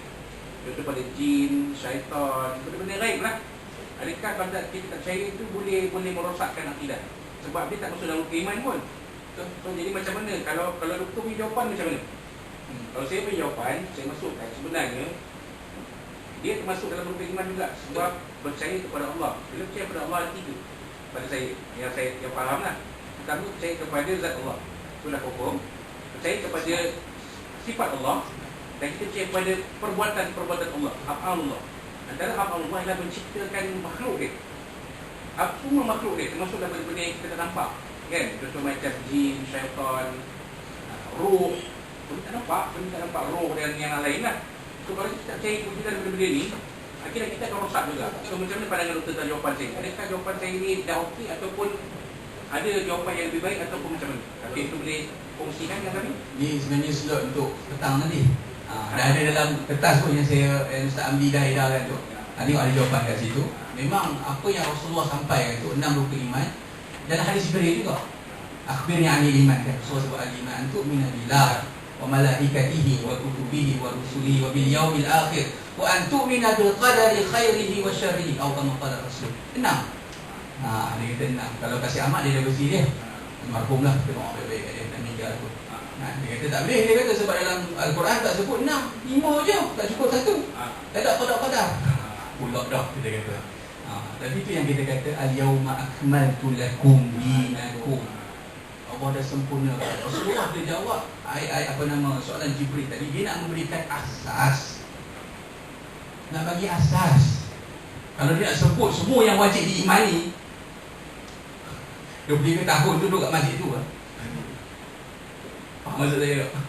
contoh pada jin, syaitan, benda-benda gaib lah. Adakah kalau kita tak percaya itu boleh merosakkan akidah? Sebab dia tak masuk dalam rukun iman pun. So, jadi macam mana? Kalau doktor punya jawapan macam mana? Kalau saya punya jawapan, saya masukkan sebenarnya dia termasuk dalam rukun iman juga. Sebab percaya kepada Allah. Bila percaya kepada Allah ada 3 pada saya yang faham lah. Pertama, percaya kepada zat Allah, itulah hukum. Percaya kepada sifat Allah. Dan kita percaya kepada perbuatan Allah, af'al Allah. Antara af'al Allah ialah menciptakan makhluk dia. Semua makhluk dia termasuk dalam benda yang kita tak nampak, kan? Contoh macam jin, syaitan, roh. Kita tak nampak roh dan yang lain lah. So kalau kita tak percaya kebenaran benda-benda ni, akhirnya kita akan rosak juga. So macam mana pandangan doktor tentang jawapan saya? Adakah jawapan saya ni dah okey ataupun ada jawapan yang lebih baik ataupun macam mana? Tapi itu boleh kongsikan dengan kami? Ni sebenarnya slot untuk petang nanti. Dah ada dalam kertas pun yang Ustaz Amdi dah edarkan tu. Tengok ada jawapan kat situ. Memang apa yang Rasulullah sampaikan tu 6 rukun iman dalam hadis Jibril juga. Akhbirni 'anil iman, kan Rasulullah sebut al-iman tu minallah wa malaikatihi wa kutubihi wa rusulihi wa bil yaumil akhir wa an tu'mina bil qadari khairihi wa syarrihi atau kama qala Rasul. 6. Dia kata 6. Kalau kasih amat dia dah bersih dia. Marhumlah tengok baik-baik dia nak meninggal tu. Dia kata tak boleh, dia kata sebab dalam Al-Quran tak sebut 6, 5 je, tak cukup 1. Tak ada qadar. Pulak dah kita kata. Tapi itu yang kita kata al-yauma akmaltu lakum dinakum. Allah dah sempurna. Rasulullah dia jawab soalan Jibril tadi. Dia nak memberikan asas, nak bagi asas. Kalau dia nak sebut semua yang wajib diimani, 23 tahun duduk kat masjid tu kan. Faham maksud saya tak?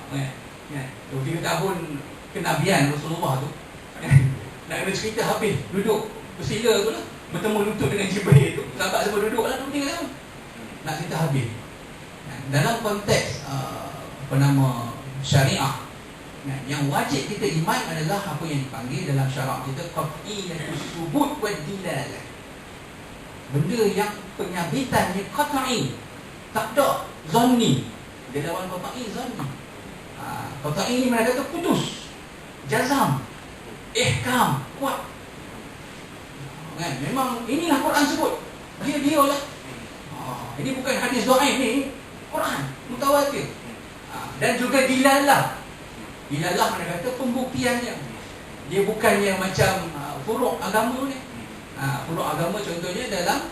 Kan? 23 tahun kenabian Rasulullah tu, nak kena cerita habis, duduk bersila tu lah, bertemu lutut dengan Jibril tu. Sahabat semua duduk lah 23 tahun, nak cerita habis. Dalam konteks syariah, yang wajib kita iman adalah apa yang dipanggil dalam syarak kita qat'iyatus subut wa dilalah. Benda yang penyabitannya qat'i, tak ada zanni. Dia lawan qat'i, zanni. Qat'i ni mereka kata putus, jazam, ihkam, kuat. Kan? Memang inilah Quran sebut. Dia lah. Ini bukan hadis dhaif ni, Quran mutawatir. Dan juga dilalah. Dilalah mereka kata pembuktiannya. Dia bukannya macam furuk agama ni. Furuk agama contohnya dalam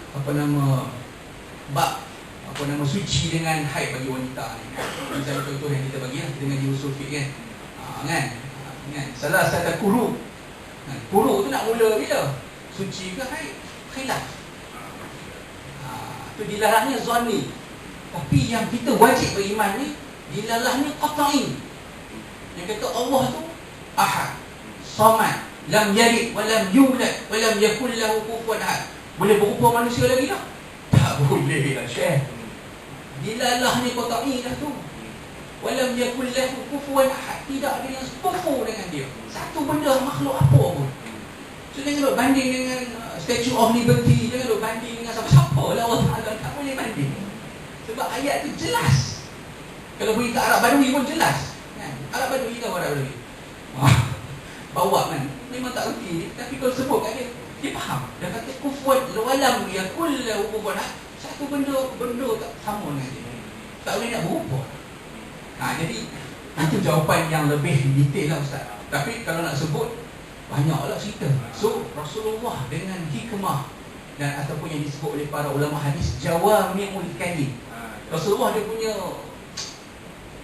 bab suci dengan haid bagi wanita ni. Misalnya contoh yang kita bagi lah, kita ngaji usul fiqh kan. Salah satu kuru. Kuru tu nak mula bila? Suci ke haid? Khilaf. Itu dilalahnya zanni. Tapi yang kita wajib beriman ni, dilalahnya qat'i. Yang kata Allah tu ahad, samad, lam yalid wa lam yulad wa lam yakul lahu kufuwan ahad. Boleh berupa manusia lagi tak? Tak boleh lah, Syekh. Dilalah ni qat'i dah tu. Wa lam yakul lahu kufuwan ahad. Tidak ada yang sepupu dengan dia. Satu benda makhluk apa pun. So jangan duk banding dengan Statue of Liberty, jangan duk banding dengan siapa-siapa lah. Allah Ta'ala tak boleh banding. Sebab ayat tu jelas. Kalau pergi ke Arab Badui pun jelas. Arab Badui tahu Arab Badui. Bawa kan, memang tak erti. Tapi kalau sebut kat dia faham. Dia kata kufuat walam yakul lahu kufuwan ahad. Satu benda tak sama dengan dia. Tak boleh nak berupa. Jadi itu jawapan yang lebih detail lah Ustaz. Tapi kalau nak sebut, banyaklah cerita. So Rasulullah dengan hikmah dan ataupun yang disebut oleh para ulama hadis jawami'ul kalim. Rasulullah dia punya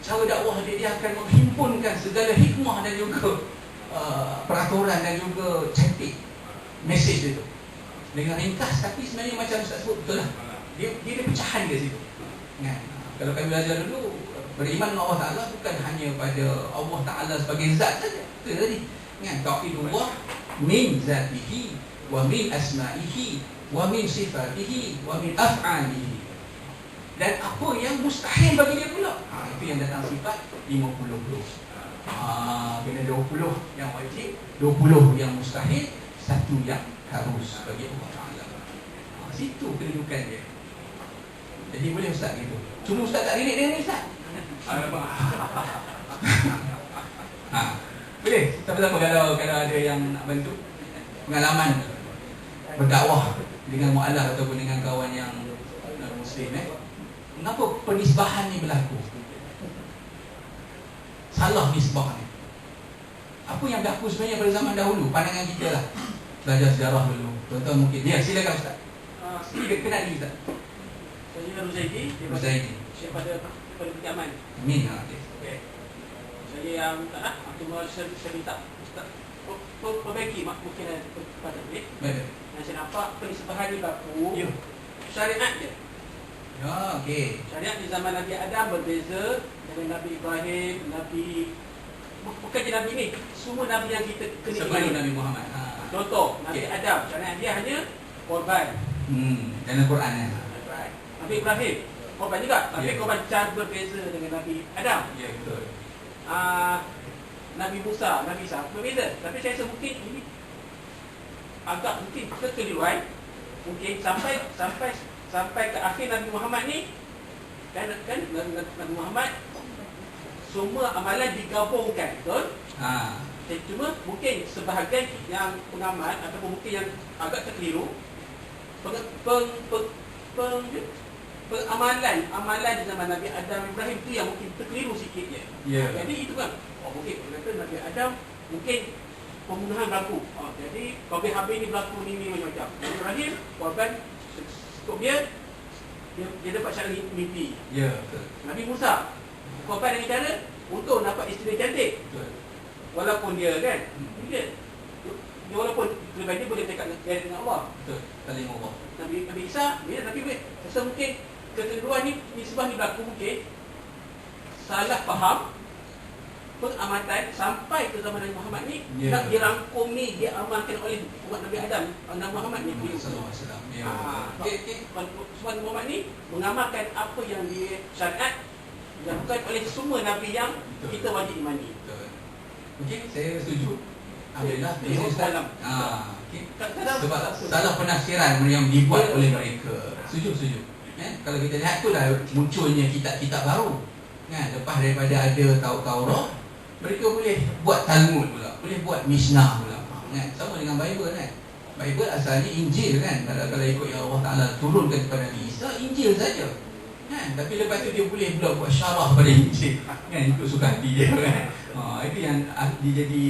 cara dakwah dia akan menghimpunkan segala hikmah dan juga peraturan dan juga cantik mesej dia tu. dengan ringkas, tapi sebenarnya macam Ustaz sebut betul lah. Dia ada pecahan kat situ. Kan? Kalau kami belajar dulu, beriman dengan Allah Ta'ala bukan hanya pada Allah Ta'ala sebagai zat saja. Betul tadi. Kan? Tauhidullah min zatihi wa min asma'ihi wa min sifatihi wa min af'alihi. Dan apa yang mustahil bagi dia pula. Itu yang datang sifat 50-50. Kena 20 yang wajib, 20 yang mustahil, 1 yang harus bagi Allah Ta'ala. Situ kedudukan dia. Jadi boleh Ustaz gitu. Cuma Ustaz tak relate dengan Ustaz. Boleh. Sama-sama kalau ada yang nak bantu pengalaman berdakwah dengan mu'alaf ataupun dengan kawan yang non-Muslim. Mengapa penisbahan ni berlaku? Salah nisbah ni. Apa yang berlaku sebenarnya pada zaman dahulu? Pandangan kita lah. Belajar sejarah dulu. Tuan-tuan mungkin. Ya, silakan Ustaz. Kenal ni Ustaz. Saya Ruzaidi. Ruzaidi. Saya pada Yaman. Amin. Okey. Saya yang tak nak. Cuma saya minta Ustaz perbaiki mungkin pada boleh. Baik. Dan saya nampak penisbahan ni berlaku. Ya. Syariat dia. Ya, okey. Syariat di zaman Nabi Adam berbeza dengan Nabi Ibrahim, bukan je Nabi ni, semua Nabi yang kita kena Sebelum Nabi Muhammad. Contoh, Nabi Okay. Adam, syariat dia hanya korban. Dalam Quran ya. Nabi Ibrahim, korban juga, tapi Ya. korban cara berbeza dengan Nabi Adam. Ya, betul. Nabi Musa, Nabi Isa berbeza. Tapi saya rasa mungkin ini agak mungkin kekeliruan. Mungkin sampai ke akhir Nabi Muhammad ni kan Nabi Muhammad semua amalan digabungkan, betul? Cuma mungkin sebahagian yang pengamat ataupun mungkin yang agak terkeliru amalan di zaman Nabi Adam Ibrahim tu yang mungkin terkeliru sikit je. Ya. Jadi itu kan mungkin kata Nabi Adam mungkin pembunuhan berlaku. Jadi korban habis ni berlaku ni macam-macam. Nabi Ibrahim korban untuk dia dapat cara mimpi. Ya, betul. Nabi Musa korban dengan cara untuk dapat isteri cantik. Betul. Walaupun dia kan dia walaupun dia boleh dekat dengan Allah. Betul. Kalim Allah. Nabi Isa dia tapi rasa mungkin kekeliruan ni sebab ni berlaku mungkin salah faham pengamatan sampai ke zaman Nabi Muhammad ni nak dirangkum ni dia amalkan oleh umat Nabi Adam Nabi Muhammad ni Sallallahu alaihi wasallam. Ya. Umat Muhammad ni mengamalkan apa yang dia syariat dilakukan oleh semua Nabi yang kita wajib imani. Betul. Okey, saya setuju. Alhamdulillah. Ya, Ustaz. dalam. Okey. Sebab salah penafsiran yang dibuat oleh mereka. Setuju. Kalau kita lihat tu dah munculnya kitab-kitab baru. Kan, lepas daripada ada Taurat, mereka boleh buat Talmud pula, boleh buat Mishnah pula. Kan, sama dengan Bible kan. Bible asalnya Injil kan. Kalau ikut yang Allah Taala turunkan kepada Nabi Isa, Injil saja. Kan, tapi lepas tu dia boleh pula buat syarah pada Injil. Kan, ikut suka hati dia kan. Itu yang dia jadi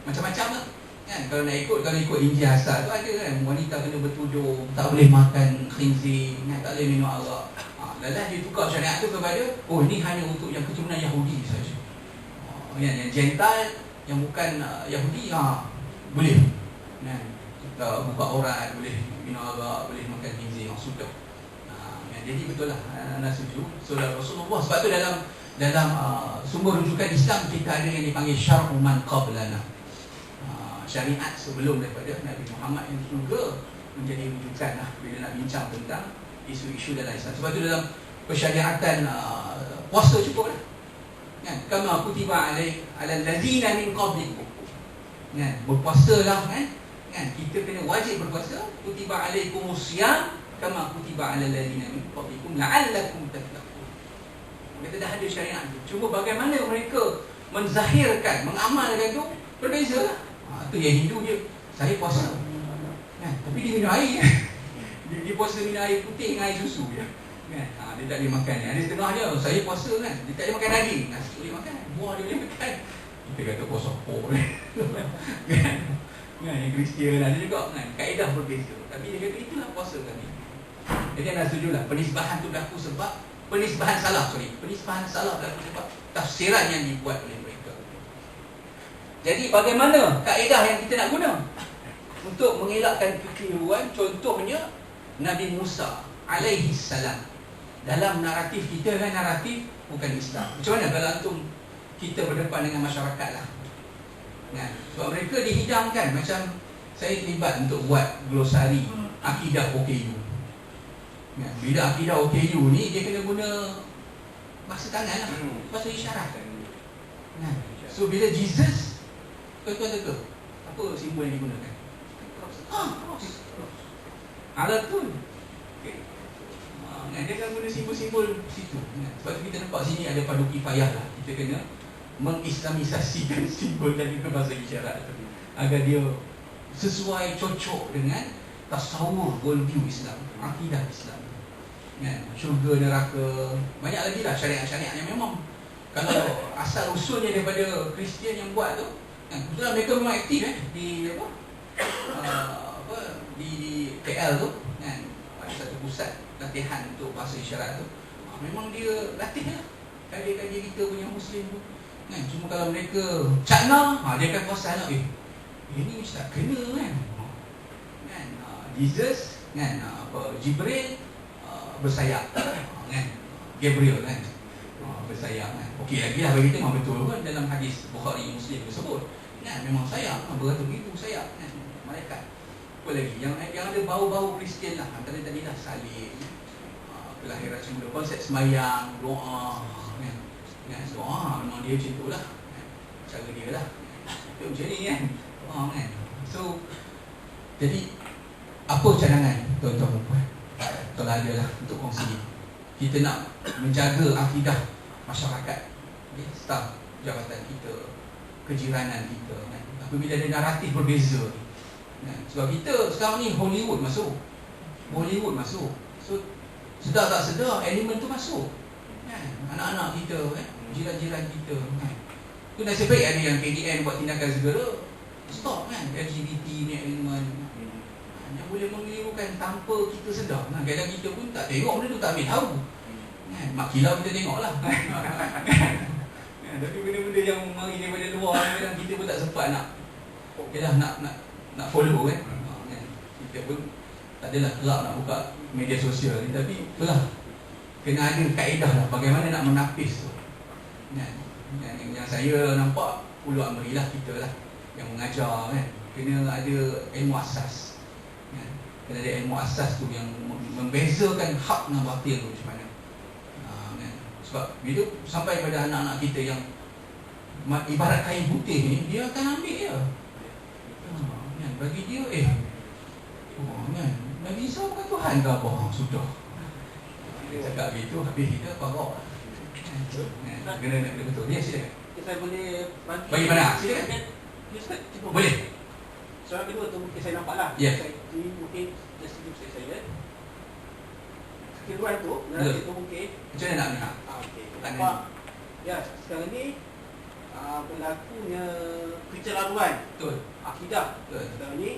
macam-macam lah. Kan, kalau ikut Injil asal tu ada kan, wanita kena bertudung, tak boleh makan khinzir, tak boleh minum arak. Lalu dia tukar syariat tu kepada ni hanya untuk yang keturunan Yahudi saja. Yang Gentile, yang bukan Yahudi boleh. Kan, kita buka aurat, boleh minum arak, boleh makan khinzir yang sudah. Jadi betul lah, anda setuju. Saudara Rasulullah, sebab tu dalam sumber rujukan Islam kita ada yang dipanggil syar'u man qablana. Syariat sebelum daripada Nabi Muhammad yang juga menjadi rujukan lah bila nak bincang tentang isu-isu dalam Islam. Sebab tu dalam persyariatan puasa cukup lah. Kan, kama kutiba alal ladzina min qablikum. Kan, berpuasalah kan. Kita kena wajib berpuasa. Kutiba alaikumus syiyam kama kutiba alal ladzina min qablikum la'allakum tattaqun. Mereka dah ada syariat tu. Cuma bagaimana mereka menzahirkan, mengamalkan tu berbeza lah. Itu yang Hindu dia, saya puasa kan, tapi dia minum air kan. Dia puasa minum air putih dengan air susu kan. Dia tak boleh makan. Ada setengah dia, saya puasa kan, dia tak boleh makan daging, nasi boleh makan, buah dia boleh makan. Kita kata puasa pork kan. Yang Kristian ada juga kan, kaedah berbeza. Tapi dia kata itulah puasa kami. Jadi anda setuju lah, penisbahan tu berlaku sebab penisbahan salah berlaku sebab tafsiran yang dibuat oleh mereka. Jadi bagaimana kaedah yang kita nak guna? untuk mengelakkan kekeliruan, contohnya Nabi Musa alaihi salam. Dalam naratif kita kan, naratif bukan Islam. Macam mana kalau antum kita berdepan dengan masyarakat lah, kan? Sebab mereka dihidangkan. Macam saya terlibat untuk buat glosari akidah OKU, kan? Bila akidah OKU ni dia kena guna bahasa tangan lah, bahasa isyarat, kan? So bila Jesus, tuan-tuan teka apa simbol yang digunakan? Cross. Alat tu. Dia akan guna simbol-simbol situ. Sebab tu kita nampak sini ada padu kifayah lah. Kita kena mengislamisasikan simbol dan juga bahasa isyarat tu, agar dia sesuai, cocok dengan tasawur worldview Islam, akidah Islam, kan? Syurga, neraka, banyak lagi lah syariat-syariat yang memang kalau asal usulnya daripada Kristian yang buat tu, kan? Kebetulan mereka memang aktif di di KL tu, kan? Ada satu pusat latihan untuk bahasa isyarat tu. Memang dia latih lah kadir-kadir kita punya Muslim tu, kan? Cuma kalau mereka cakna, dia akan kuasa lah, ini mesti tak kena, kan? Jesus, kan? Jibril bersayap, kan? Gabriel, kan? Bersayap, kan? Okey lagi lah bagi kita memang betul kan, dalam hadis Bukhari Muslim tersebut, kan? Memang sayap, beratus-ribu sayap, kan? Malaikat. Apa lagi? Yang ada bau-bau Kristian lah, antara tadi lah salib, kelahiran semula, konsep semayang, doa, kan? Doa memang dia macam tu lah, kan? Cara dia lah, itu macam ni, kan? Kan? So jadi apa cadangan tuan-tuan dan puan kalau ada lah untuk kongsi? Kita nak menjaga akidah masyarakat, staf jabatan kita, kejiranan kita, kan? Apabila ada naratif berbeza, kan? Sebab kita sekarang ni Hollywood masuk, so sedar tak sedar elemen tu masuk, kan? Anak-anak kita, kan? Jiran-jiran kita, kan? Tu nasib baik ada yang KDN buat tindakan segera, stop, kan? LGBT ni elemen yang boleh mengelirukan tanpa kita sedar. Kadang kita pun tak tengok benda tu, tak ambil tahu, kan? Mak kilau kita tengok lah. Tapi benda-benda yang mari daripada luar, kadang kita pun tak sempat nak nak follow, kan? Kita pun tak adalah kelak nak buka media sosial ni, tapi itulah, kena ada kaedah lah bagaimana nak menapis tu, kan? Yang saya nampak Ulu Amri lah, kita lah yang mengajar, kan? Kena ada ilmu asas, kan? Kena ada ilmu asas tu yang membezakan hak dengan batil tu macam mana, kan? Sebab bila sampai pada anak-anak kita yang ibarat kain putih ni, dia akan ambil je, kan? Bagi dia kan? Nabi Isa bukan Tuhan ke apa? Sudah dia cakap begitu, habis kita parok, kan? Kena betul. Ya, silakan. Saya boleh bantu. Bagi mana? Silakan. Boleh. Soalan kedua tu mungkin saya nampak lah. Ya. Ini mungkin dari segi saya. Kekeliruan tu, nanti tu mungkin. Macam mana nak lihat? Okey. Nampak. Ya, sekarang ni berlakunya kecelaruan Betul. akidah. Betul. Sekarang ni